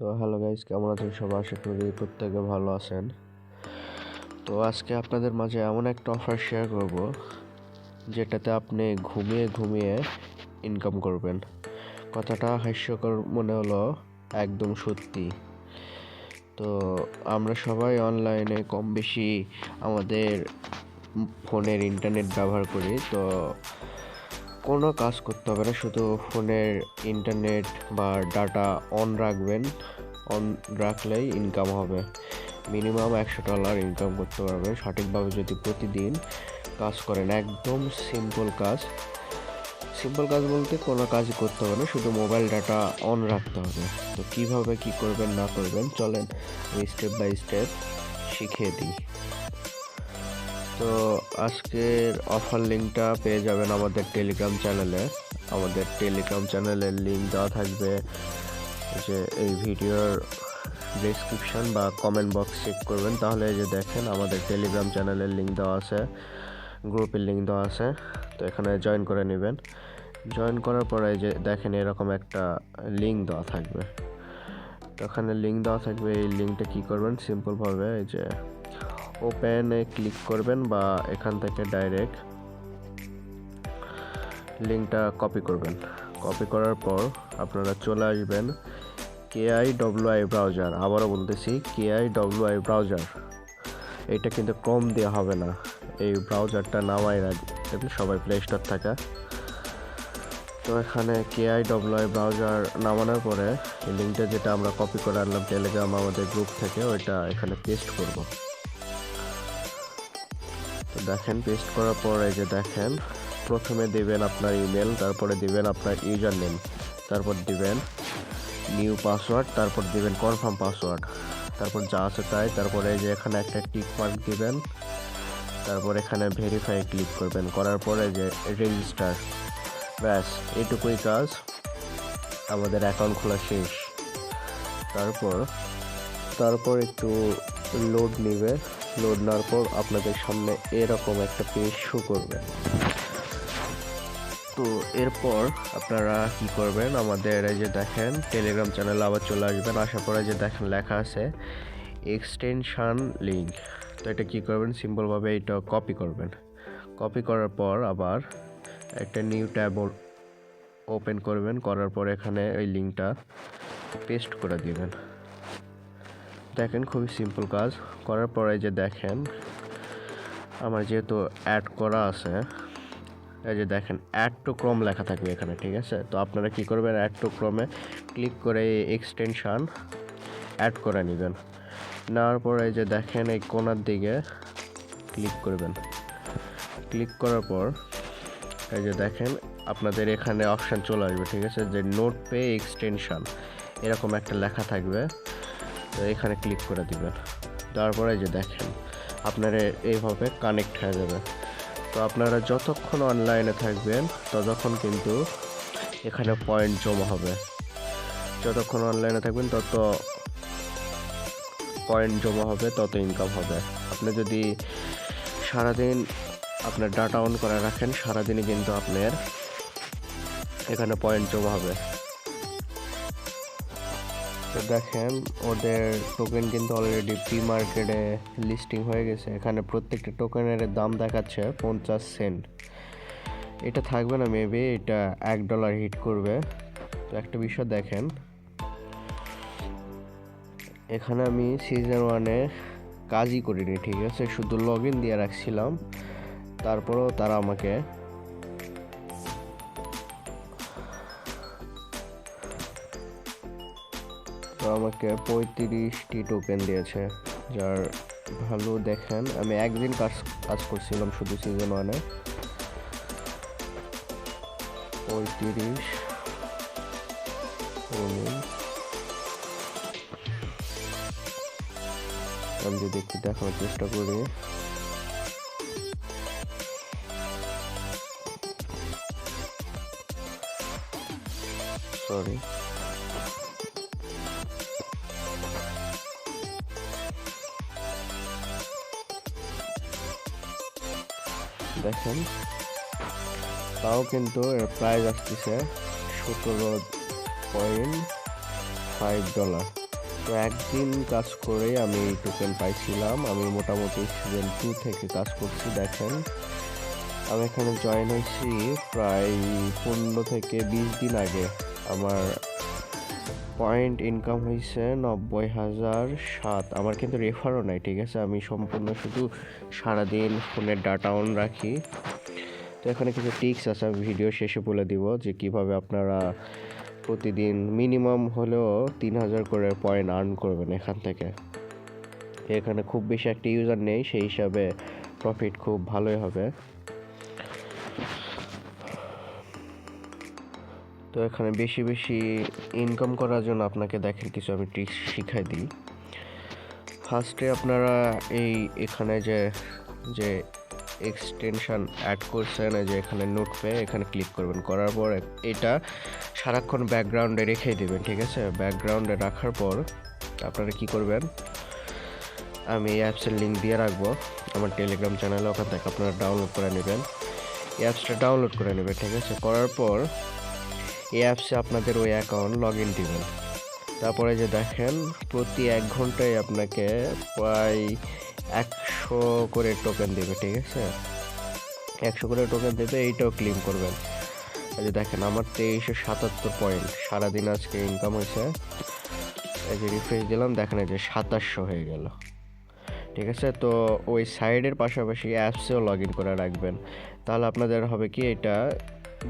তো hello guys, কেমন আছেন সবাই? আশা করি প্রত্যেকে ভালো আছেন। তো আজকে আপনাদের মাঝে এমন একটা অফার শেয়ার করব যেটাতে আপনি ঘুমিয়ে ঘুমিয়ে ইনকাম করবেন। কথাটা হাস্যকর মনে হলো, একদম সত্যি। তো আমরা সবাই অনলাইনে কম বেশি আমাদের ফোনের ইন্টারনেট ব্যবহার করি। তো কোনো কাজ করতে হবে না, শুধু ফোনের ইন্টারনেট বা ডাটা অন রাখবেন। অন রাখলেই ইনকাম হবে। মিনিমাম $100 ইনকাম করতে পারবেন সঠিকভাবে যদি প্রতিদিন কাজ করেন। একদম সিম্পল কাজ। সিম্পল কাজ বলতে কোনো কাজই করতে হবে না, শুধু মোবাইল ডাটা অন রাখতে হবে। তো কিভাবে কি করবেন না করবেন চলেন আমি স্টেপ বাই স্টেপ শিখিয়ে দিই। তো আজকের অফার লিঙ্কটা পেয়ে যাবেন আমাদের টেলিগ্রাম চ্যানেলে। আমাদের টেলিগ্রাম চ্যানেলের লিঙ্ক দেওয়া থাকবে যে এই ভিডিওর ডেসক্রিপশন বা কমেন্ট বক্স চেক করবেন, তাহলে এই যে দেখেন আমাদের টেলিগ্রাম চ্যানেলের লিঙ্ক দেওয়া আছে, গ্রুপের লিঙ্ক দেওয়া আছে। তো এখানে জয়েন করে নেবেন। জয়েন করার পরে যে দেখেন এরকম একটা লিঙ্ক দেওয়া থাকবে। তো এখানে লিঙ্ক দেওয়া থাকবে, এই লিঙ্কটা কী করবেন সিম্পলভাবে এই যে ওপেনে ক্লিক করবেন বা এখান থেকে ডাইরেক্ট লিঙ্কটা কপি করবেন। কপি করার পর আপনারা চলে আসবেন KIWI ব্রাউজার। আবারও বলতেছি KIWI ব্রাউজার। এটা কিন্তু ক্রোম দেওয়া হবে না, এই ব্রাউজারটা নামাই রাখবেন সবাই প্লে স্টোর থেকে। তো এখানে KIWI ব্রাউজার নামানোর পরে এই লিঙ্কটা যেটা আমরা কপি করে আনলাম টেলিগ্রাম আমাদের গ্রুপ থেকে, ওইটা এখানে পেস্ট করব। তো দেখেন পেস্ট করার পর এই যে দেখেন প্রথমে দিবেন আপনার ইমেল, তারপরে দিবেন আপনার ইউজার নেম, তারপর দিবেন নিউ পাসওয়ার্ড, তারপর দিবেন কনফার্ম পাসওয়ার্ড, তারপর যা আছে তাই। তারপরে এই যে এখানে একটা টিক মার্ক দিবেন, তারপর এখানে ভেরিফাই ক্লিক করবেন। করার পরে যে রেজিস্টার, ব্যাস এইটুকুই কাজ, আমাদের অ্যাকাউন্ট খোলা শেষ। তারপর একটু লোড নেবে। লোড নেওয়ার পর আপনাদের সামনে এরকম একটা পেজ শো করবে। তো এরপর আপনারা কি করবেন, আমাদের এই যে দেখেন টেলিগ্রাম চ্যানেলে আবার চলে আসবেন। আসার পরে যে দেখেন লেখা আছে এক্সটেনশন লিঙ্ক। তো এটা কী করবেন, সিম্পলভাবে এটা কপি করবেন। কপি করার পর আবার একটা নিউ ট্যাব ওপেন করবেন। করার পর এখানে ওই লিঙ্কটা পেস্ট করে দিবেন। দেখেন খুবই সিম্পল কাজ। করার পরে যে দেখেন আমার যেহেতু অ্যাড করা আছে, এই যে দেখেন অ্যাড টু ক্রোম লেখা থাকবে এখানে, ঠিক আছে? তো আপনারা কি করবেন, অ্যাড টু ক্রোমে ক্লিক করে এই এক্সটেনশন অ্যাড করে নেবেন। নেওয়ার পরে এই যে দেখেন এই কোণার দিকে ক্লিক করবেন। ক্লিক করার পর এই যে দেখেন আপনাদের এখানে অপশান চলে আসবে, ঠিক আছে, যে নোট পে এক্সটেনশন এরকম একটা লেখা থাকবে। তো এখানে ক্লিক করে দিবেন। তারপরে যে দেখেন আপনারা এইভাবে কানেক্ট হয়ে যাবে। তো আপনারা যতক্ষণ অনলাইনে থাকবেন ততক্ষণ কিন্তু এখানে পয়েন্ট জমা হবে। যতক্ষণ অনলাইনে থাকবেন তত পয়েন্ট জমা হবে, তত ইনকাম হবে। আপনি যদি সারাদিন আপনার ডাটা অন করে রাখেন, সারাদিনই কিন্তু আপনার এখানে পয়েন্ট জমা হবে। তো দেখেন ওদের টোকেন কিন্তু অলরেডি প্রি মার্কেটে লিস্টিং হয়ে গেছে। এখানে প্রত্যেকটা টোকেনের দাম দেখাচ্ছে 50 সেন্ট। এটা থাকবে না, মেবি এটা $1 হিট করবে। তো একটা বিষয় দেখেন, এখানে আমি সিজন 1-এ কাজই করিনি, ঠিক আছে, শুধু লগ ইন দিয়ে রাখছিলাম। তারপরেও তারা আমাকে তো আমাকে 35টি টোকেন দিয়েছে, যার ভালো দেখেন আমি একদিন কাজ করছিলাম শুধু সিজন 1-এ। 35 আমি যদি একটু দেখানোর চেষ্টা করি, সরি, দেখেন তাও কিন্তু এর প্রাইস আসতেছে $17.5। তো একদিন কাজ করে আমি টোকেন পাইছিলাম। আমি মোটামুটি সিজন 2 থেকে কাজ করছি। দেখেন আমি এখানে জয়েন হয়েছি প্রায় 15 থেকে 20 দিন আগে। আমার পয়েন্ট ইনকাম হয়েছে 90,007। আমার কিন্তু রেফারও নাই, ঠিক আছে। আমি সম্পূর্ণ শুধু সারাদিন ফোনের ডাটা অন রাখি। তো এখানে কিছু টিপস আছে, আমি ভিডিও শেষে বলে দিব যে কিভাবে আপনারা প্রতিদিন মিনিমাম হলেও 3,000 করে পয়েন্ট আর্ন করবেন এখান থেকে। এখানে খুব বেশি একটা ইউজার নেই, সেই হিসাবে প্রফিট খুব ভালোই হবে। তো এখানে বেশি বেশি ইনকাম করার জন্য আপনাকে দেখেন কিছু আমি ট্রিক্স শিখাই দিই। ফার্স্টে আপনারা এখানে যে এক্সটেনশন অ্যাড করছেন, যে এখানে নোট পেয়ে এখানে ক্লিক করবেন। করার পর এটা সারাক্ষণ ব্যাকগ্রাউন্ডে রেখে দেবেন, ঠিক আছে। ব্যাকগ্রাউন্ডে রাখার পর আপনারা কি করবেন, আমি এই অ্যাপসের লিঙ্ক দিয়ে রাখবো আমার টেলিগ্রাম চ্যানেলে, ওখান থেকে আপনারা ডাউনলোড করে নেবেন। এই অ্যাপসটা ডাউনলোড করে নেবেন, ঠিক আছে। করার পর এই অ্যাপসে আপনাদের ওই অ্যাকাউন্ট লগ ইন দিবেন। তারপরে যে দেখেন প্রতি 1 ঘন্টায় আপনাকে প্রায় 100 করে টোকেন দেবে, ঠিক আছে। 100 করে টোকেন দেবে, এইটাও ক্লেম করবেন। এই যে দেখেন আমার 2377 পয়েন্ট সারাদিন আজকে ইনকাম হয়েছে। এই যে রিফ্রেশ দিলাম, দেখেন এই যে 2700 হয়ে গেল, ঠিক আছে। তো ওই সাইডের পাশাপাশি অ্যাপসেও লগ ইন করে রাখবেন, তাহলে আপনাদের হবে কি এটা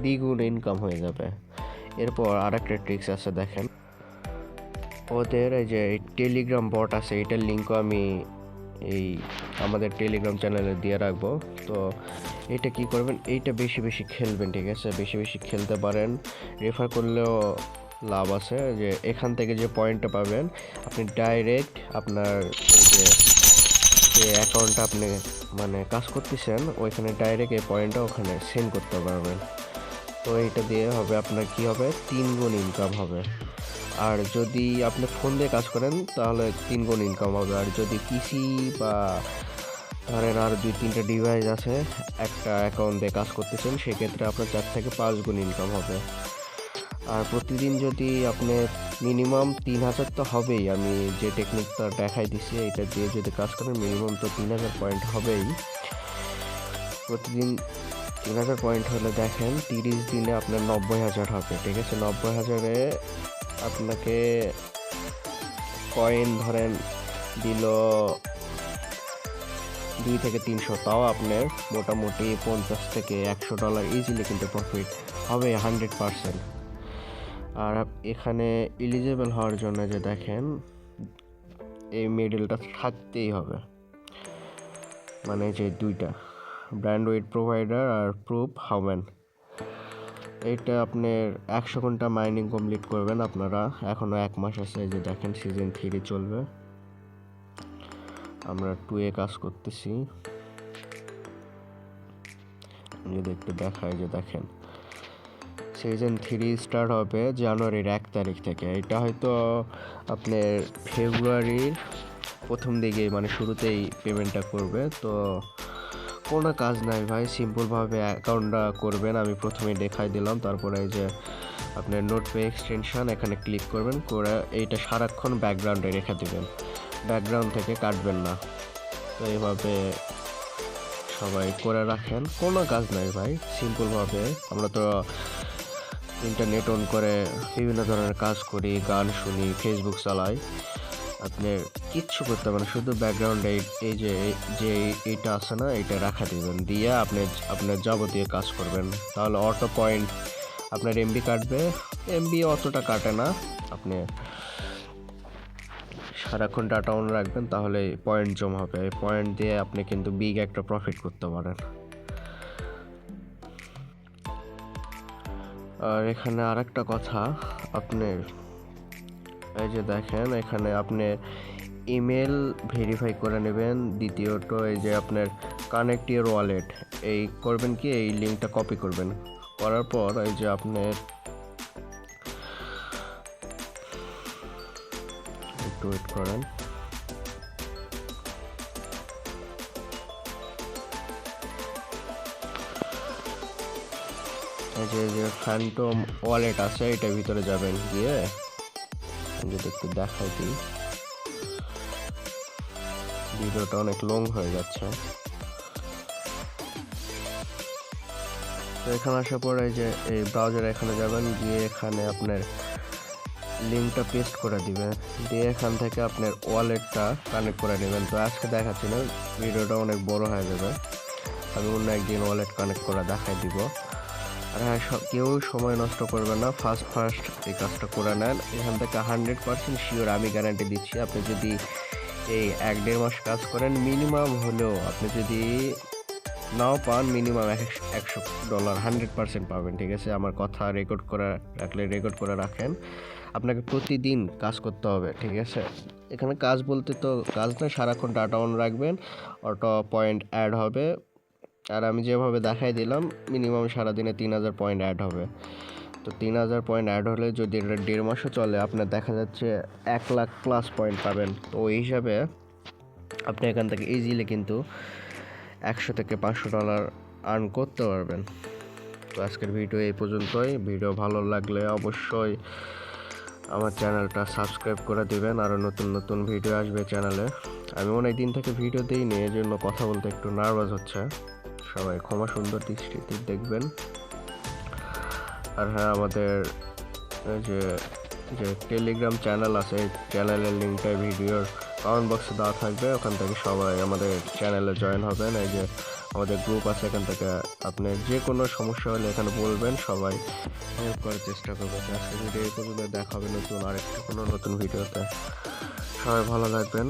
দ্বিগুণ ইনকাম হয়ে যাবে। এরপর আরেকটা ট্রিক্স আছে, দেখেন ওদের এই যে টেলিগ্রাম বট আছে, এটার লিঙ্কও আমি আমাদের টেলিগ্রাম চ্যানেলে দিয়ে রাখবো। তো এটা কি করবেন, এইটা বেশি বেশি খেলবেন, ঠিক আছে। বেশি বেশি খেলতে পারেন, রেফার করলেও লাভ আছে। যে এখান থেকে যে পয়েন্টটা পাবেন আপনি ডাইরেক্ট আপনার যে অ্যাকাউন্টটা আপনি মানে কাজ করতেছেন ওইখানে ডাইরেক্ট এই পয়েন্টটা ওখানে সেন্ড করতে পারবেন। তো এইটা দিয়ে হবে আপনার কি হবে, 3 গুণ ইনকাম হবে। আর যদি আপনি ফোন দিয়ে কাজ করেন তাহলে 3 গুণ ইনকাম হবে। আর যদি পিসি বা ধরেন আর 2-3টা ডিভাইস আছে একটা অ্যাকাউন্ট দিয়ে কাজ করতেছেন, সেক্ষেত্রে আপনার 4 থেকে 5 গুণ ইনকাম হবে। আর প্রতিদিন যদি আপনি মিনিমাম 3,000 তো হবেই, আমি যে টেকনিকটা দেখাই দিচ্ছি এটা দিয়ে যদি কাজ করেন মিনিমাম তো 3,000 পয়েন্ট হবেই। প্রতিদিন 3,000 পয়েন্ট হলে দেখেন 30 দিনে আপনার 90,000 হবে, ঠিক আছে। 90,000-এ আপনাকে কয়েন ধরেন দিল 2 থেকে 300, তাও আপনার মোটামুটি $50 থেকে $100 ইজিলি কিন্তু প্রফিট হবে 100%। আর এখানে এলিজেবল হওয়ার জন্য যে দেখেন এই মিডলটা থাকতেই হবে, মানে যে দুইটা ব্র্যান্ড ওয়েট প্রোভাইডার আর প্রুফ হাউম্যান। এইটা আপনার 100 ঘন্টা মাইনিং কমপ্লিট করবেন আপনারা, এখনও 1 মাস আছে। যে দেখেন সিজন 3 চলবে, আমরা 2-এ কাজ করতেছি। যদি একটু দেখায় যে দেখেন সিজন 3 স্টার্ট হবে জানুয়ারির 1 তারিখ থেকে। এটা হয়তো আপনার ফেব্রুয়ারির প্রথম দিকেই মানে শুরুতেই পেমেন্টটা করবে। তো কোনো কাজ নাই ভাই, সিম্পলভাবে অ্যাকাউন্টটা করবেন। আমি প্রথমেই দেখাই দিলাম। তারপরে এই যে আপনার নোট পে এক্সটেনশন এখানে ক্লিক করবেন, করে এইটা সারাক্ষণ ব্যাকগ্রাউন্ডে রেখে দেবেন, ব্যাকগ্রাউন্ড থেকে কাটবেন না। তো এইভাবে সবাই করে রাখেন, কোনো কাজ নাই ভাই, সিম্পলভাবে। আমরা তো ইন্টারনেট অন করে বিভিন্ন ধরনের কাজ করি, গান শুনি, ফেসবুক চালাই, আপনি কিচ্ছু করতে পারেন, শুধু ব্যাকগ্রাউন্ডে এই যে এইটা আছে না, এটা রাখা দিবেন, দিয়ে আপনার যাবতীয় কাজ করবেন। তাহলে অটো পয়েন্ট আপনার এমবি কাটবে, এমবি অতটা কাটে না। আপনি সারাক্ষণ ডাটা অন রাখবেন, তাহলে পয়েন্ট জমা হবে। এই পয়েন্ট দিয়ে আপনি কিন্তু বিগ একটা প্রফিট করতে পারেন। আর এখানে আরেকটা কথা, আপনার এই যে দেখেন এখানে আপনি ইমেল ভেরিফাই করে নেবেন। দ্বিতীয়ত এই যে আপনার কানেক্ট ইওর ওয়ালেট, এই করবেন কি, এই লিঙ্কটা কপি করবেন, করার পর এই যে আপনার একটু ওয়েট করেন, এই যে ফ্যান্টম ওয়ালেট আছে এটার ভিতরে যাবেন, গিয়ে যদি একটু দেখাই দিই, ভিডিওটা অনেক লং হয়ে যাচ্ছে। তো এখানে আসার পরে যে এই ব্রাউজারে এখানে যাবেন, গিয়ে এখানে আপনার লিঙ্কটা পেস্ট করে দিবেন, দিয়ে এখান থেকে আপনার ওয়ালেটটা কানেক্ট করে নেবেন। তো আজকে দেখাচ্ছি না, ভিডিওটা অনেক বড় হয়ে যাবে, আমি অন্য একদিন ওয়ালেট কানেক্ট করে দেখাই দিব। আর হ্যাঁ, কেউ সময় নষ্ট করবে না, ফার্স্ট এই কাজটা করে নেন। এখান থেকে 100% শিওর আমি গ্যারান্টি দিচ্ছি, আপনি যদি এই 1-1.5 মাস কাজ করেন, মিনিমাম হলেও আপনি যদি নাও পান, মিনিমাম $100 100% পাবেন। ঠিক আছে, আমার কথা রেকর্ড করে রাখেন। আপনাকে প্রতিদিন কাজ করতে হবে। ঠিক আছে, এখানে কাজ বলতে তো কাজ না, সারাক্ষণ ডাটা অন রাখবেন, অটো পয়েন্ট অ্যাড হবে। আর আমি যেভাবে দেখাই দিলাম, মিনিমাম সারাদিনে 3000 পয়েন্ট অ্যাড হবে। তো 3000 পয়েন্ট অ্যাড হলে যদি এটা 1.5 মাসও চলে, আপনার দেখা যাচ্ছে 1 লাখ প্লাস পয়েন্ট পাবেন। তো ওই হিসাবে আপনি এখান থেকে ইজিলি কিন্তু $100 থেকে $500 আর্ন করতে পারবেন। তো আজকের ভিডিও এই পর্যন্তই। ভিডিও ভালো লাগলে অবশ্যই আমার চ্যানেলটা সাবস্ক্রাইব করে দিবেন, আরও নতুন নতুন ভিডিও আসবে চ্যানেলে। আমি অনেক দিন থেকে ভিডিও দিইনি, এই জন্য কথা বলতে একটু নার্ভাস হচ্ছে, সবাই ক্ষমা সুন্দর দৃষ্টিতে দেখবেন। আর হ্যাঁ, আমাদের যে যে টেলিগ্রাম চ্যানেল আছে, চ্যানেলের লিঙ্কটা ভিডিওর কমেন্ট বক্সে দেওয়া থাকবে, ওখান থেকে সবাই আমাদের চ্যানেলে জয়েন হবেন। এই যে আমাদের গ্রুপ আছে, এখান থেকে আপনি যে কোনো সমস্যা হলে এখানে বলবেন, সবাই হেল্প করার চেষ্টা করবে। আজকে ভিডিও এই পর্যন্ত, দেখা হবে নতুন আরেকটা কোনো নতুন ভিডিওতে। সবাই ভালো থাকবেন।